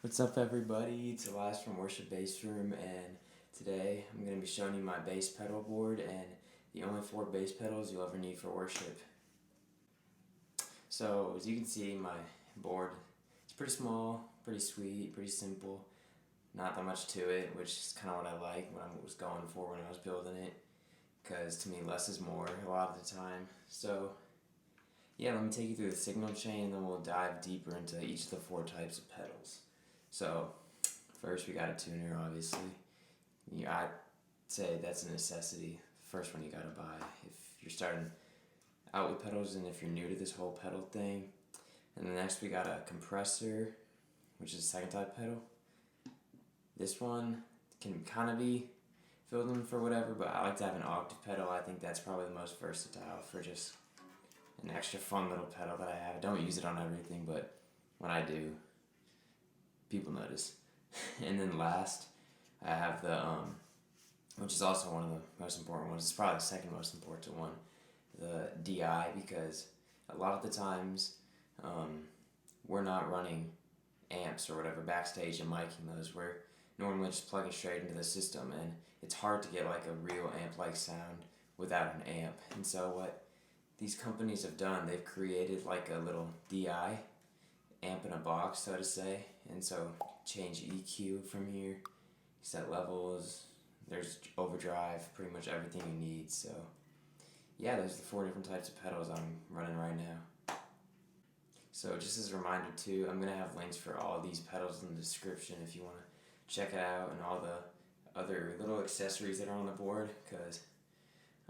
What's up, everybody? It's Elias from Worship Bass Room, and today I'm going to be showing you my bass pedal board and the only 4 bass pedals you'll ever need for worship. So, as you can see, my board is pretty small, pretty sweet, pretty simple. Not that much to it, which is kind of what I like, what I was going for when I was building it, because to me less is more a lot of the time. So, yeah, let me take you through the signal chain, and then we'll dive deeper into each of the 4 types of pedals. So, first we got a tuner, obviously. I'd say that's a necessity. First one you gotta buy if you're starting out with pedals and if you're new to this whole pedal thing. And then next we got a compressor, which is a second type pedal. This one can kind of be filled in for whatever, but I like to have an octave pedal. I think that's probably the most versatile for just an extra fun little pedal that I have. I don't use it on everything, but when I do, people notice. And then last, I have the, which is also one of the most important ones. It's probably the second most important one, the DI, because a lot of the times we're not running amps or whatever backstage and miking those. We're normally just plugging straight into the system, and it's hard to get like a real amp-like sound without an amp. And so what these companies have done, they've created like a little DI amp in a box, so to say, and so change EQ from here, set levels, there's overdrive, pretty much everything you need. So yeah, there's the 4 different types of pedals I'm running right now. So just as a reminder too, I'm going to have links for all these pedals in the description if you want to check it out, and all the other little accessories that are on the board, because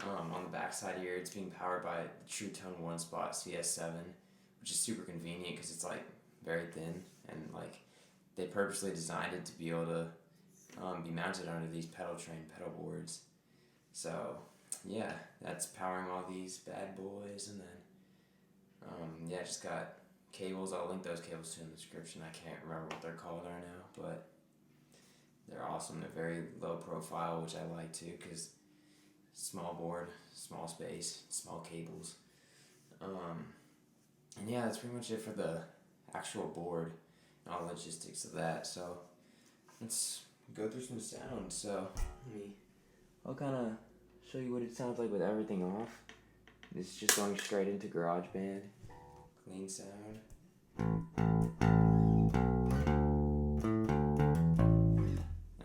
on the back side here it's being powered by the True Tone 1 Spot CS7, which is super convenient because it's like very thin, and like they purposely designed it to be able to be mounted under these pedal boards. So yeah, that's powering all these bad boys. And then yeah, just got cables. I'll link those cables to in the description. I can't remember what they're called right now, but they're awesome. They're very low profile, which I like too, because small board, small space, small cables. And yeah, that's pretty much it for the actual board and all the logistics of that. So let's go through some sounds. So I'll kind of show you what it sounds like with everything off. This is just going straight into GarageBand. Clean sound.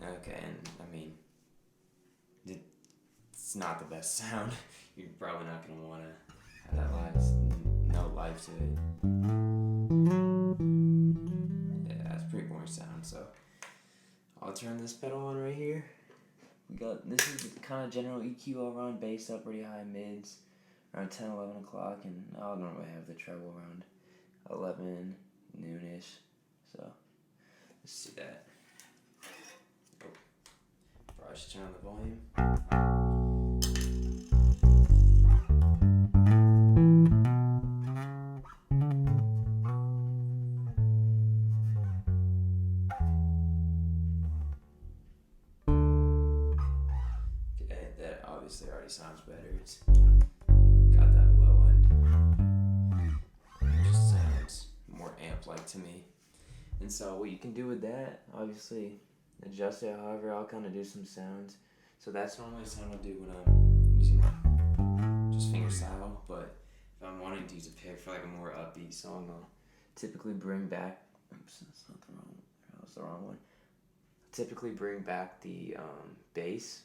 Okay, and it's not the best sound. You're probably not going to want to have that no life to it. Yeah, that's pretty boring sound, so I'll turn this pedal on right here. This is the kind of general EQ all around, bass up pretty high, mids around 10, 11 o'clock, and I'll normally have the treble around 11, noonish. So let's see that. Oh, probably should turn on the volume. Obviously already sounds better. It's got that low end. It just sounds more amp-like to me. And so what you can do with that, obviously adjust it however. I'll kind of do some sounds. So that's normally the sound I'll do when I'm using just fingerstyle, but if I'm wanting to use a pick for like a more upbeat song, I'll typically bring back, oops, that's not the wrong one. That was the wrong one. I'll typically bring back the bass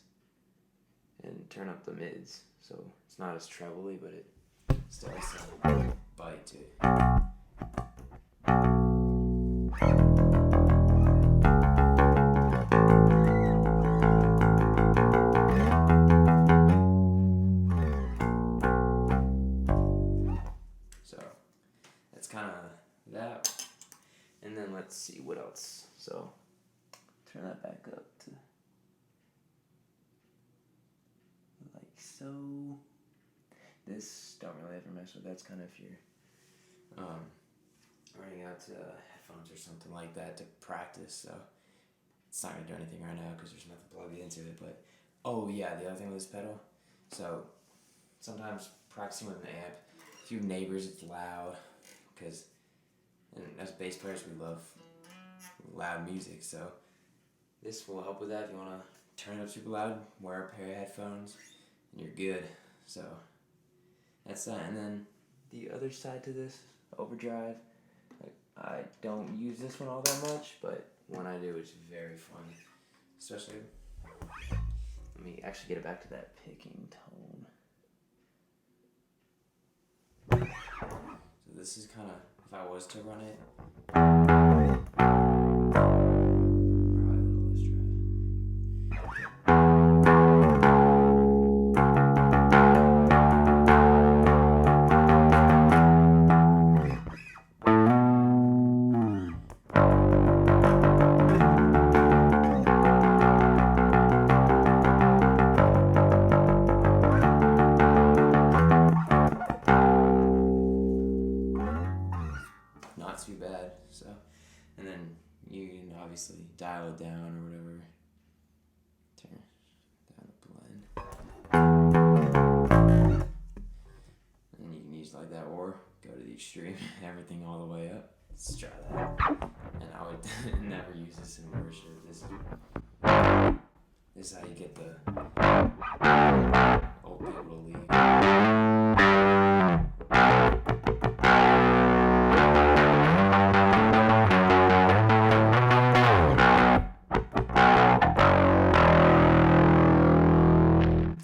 and turn up the mids, so it's not as trebly, but it still has some bite to it. So that's kind of that. And then let's see what else. So turn that back up to so. This don't really ever mess with. That's kind of if you're running out to headphones or something like that to practice. So it's not gonna do anything right now because there's nothing plugged into it. But oh yeah, the other thing with this pedal. So sometimes practicing with an amp, if you have neighbors, it's loud, because as bass players we love loud music. So this will help with that. If you want to turn it up super loud, wear a pair of headphones, and you're good. So that's that. And then the other side to this, Overdrive. I don't use this one all that much, but when I do, it's very fun. Especially, let me actually get it back to that picking tone. So this is kind of, if I was to run it, not too bad. So, and then you can obviously dial it down or whatever. Turn down the blend. And you can use like that or go to the extreme, everything all the way up. Let's try that. And I would never use this in worship. This is how you get the old people to leave.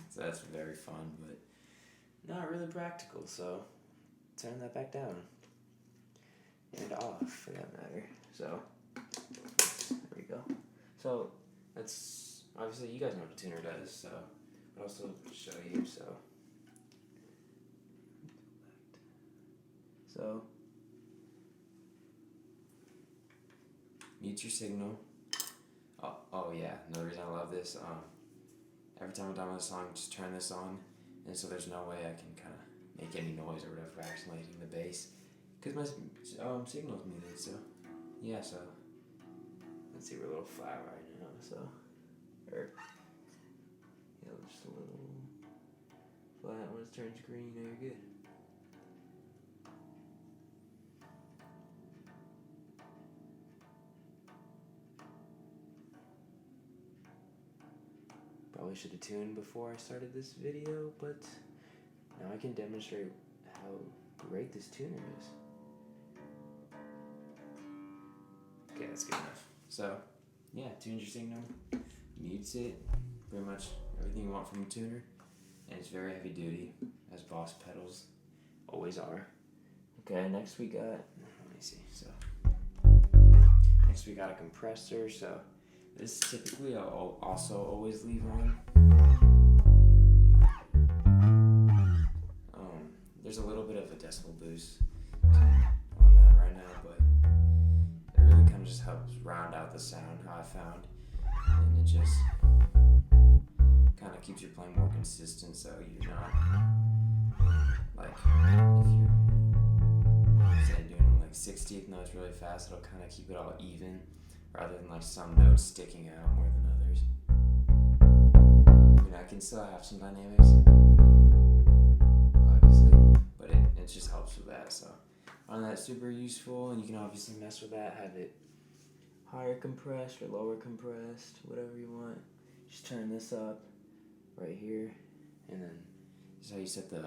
So that's very fun, but not really practical, so turn that back down. And off, for that matter. So, there we go. So, that's, obviously you guys know what a tuner does, so I'll also show you, so mute your signal. Oh yeah, another reason I love this, every time I'm done with a song, just turn this on, and so there's no way I can kind of make any noise or whatever, actually hitting the bass, because my signal's muted, so, yeah, so, let's see, we're a little flat right now, so, or, yeah, just a little flat. When it turns green, there you're good. Probably should have tuned before I started this video, but now I can demonstrate how great this tuner is. Okay, that's good enough. So, yeah, tunes your signal, mutes it, pretty much everything you want from a tuner, and it's very heavy duty, as Boss pedals always are. Okay, next we got, let me see, so, next we got a compressor, so this typically I'll also always leave on. There's a little bit of a decibel boost on that right now, but it really kind of just helps round out the sound, how I found, and it just kind of keeps your playing more consistent, so you're not, like, if you're, say, doing like 16th notes really fast, it'll kind of keep it all even, rather than like some notes sticking out more than others. I mean, I can still have some dynamics, obviously, but it just helps with that, so on that, super useful, and you can obviously mess with that, have it higher compressed or lower compressed, whatever you want. Just turn this up right here, and then this is how you set the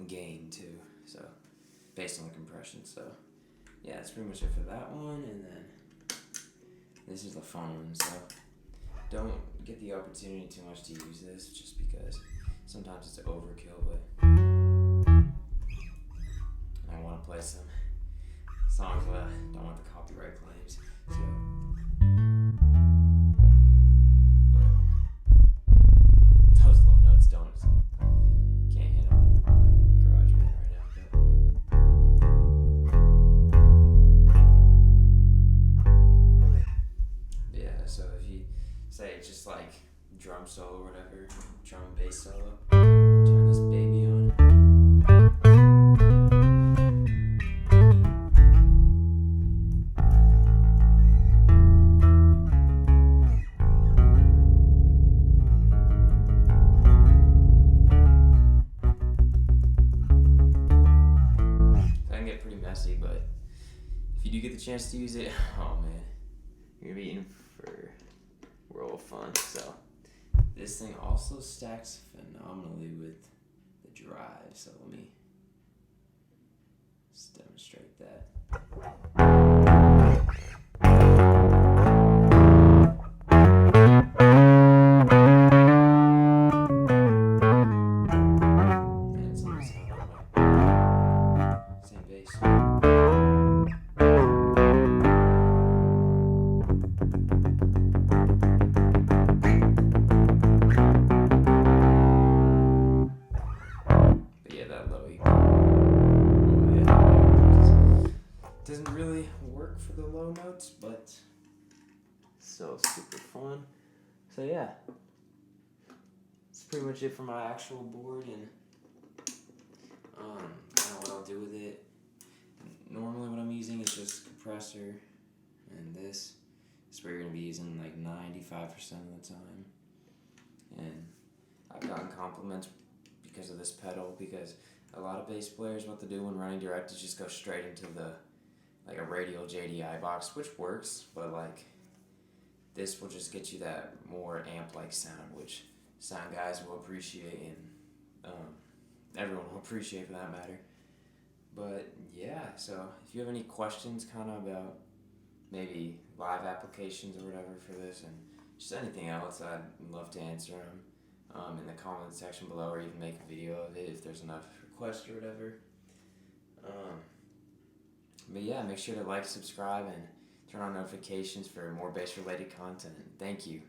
gain too, so based on the compression. So yeah, that's pretty much it for that one, and then this is the fun one, so don't get the opportunity too much to use this, just because sometimes it's overkill, but I want to play some songs that I don't want the copyright claims, so those low notes can't handle it on my GarageBand right now, but yeah, so if you say it's just like drum solo or whatever, drum and bass solo, turn this baby on. But if you do get the chance to use it, oh man, you're gonna be in for a world of fun. So this thing also stacks phenomenally with the drive. So let me just demonstrate that. And it's almost same bass. But yeah, that low E. Oh yeah. Doesn't really work for the low notes, but so super fun. So yeah, that's pretty much it for my actual board and kind of what I'll do with it. Normally what I'm using is just compressor, and this is where you're going to be using like 95% of the time. And I've gotten compliments because of this pedal, because a lot of bass players, what they do when running direct is just go straight into the like a radial JDI box, which works, but like this will just get you that more amp-like sound, which sound guys will appreciate, and everyone will appreciate for that matter. But yeah, so if you have any questions kind of about maybe live applications or whatever for this, and just anything else, I'd love to answer them in the comment section below, or even make a video of it if there's enough requests or whatever. But yeah, make sure to like, subscribe, and turn on notifications for more bass related content. Thank you.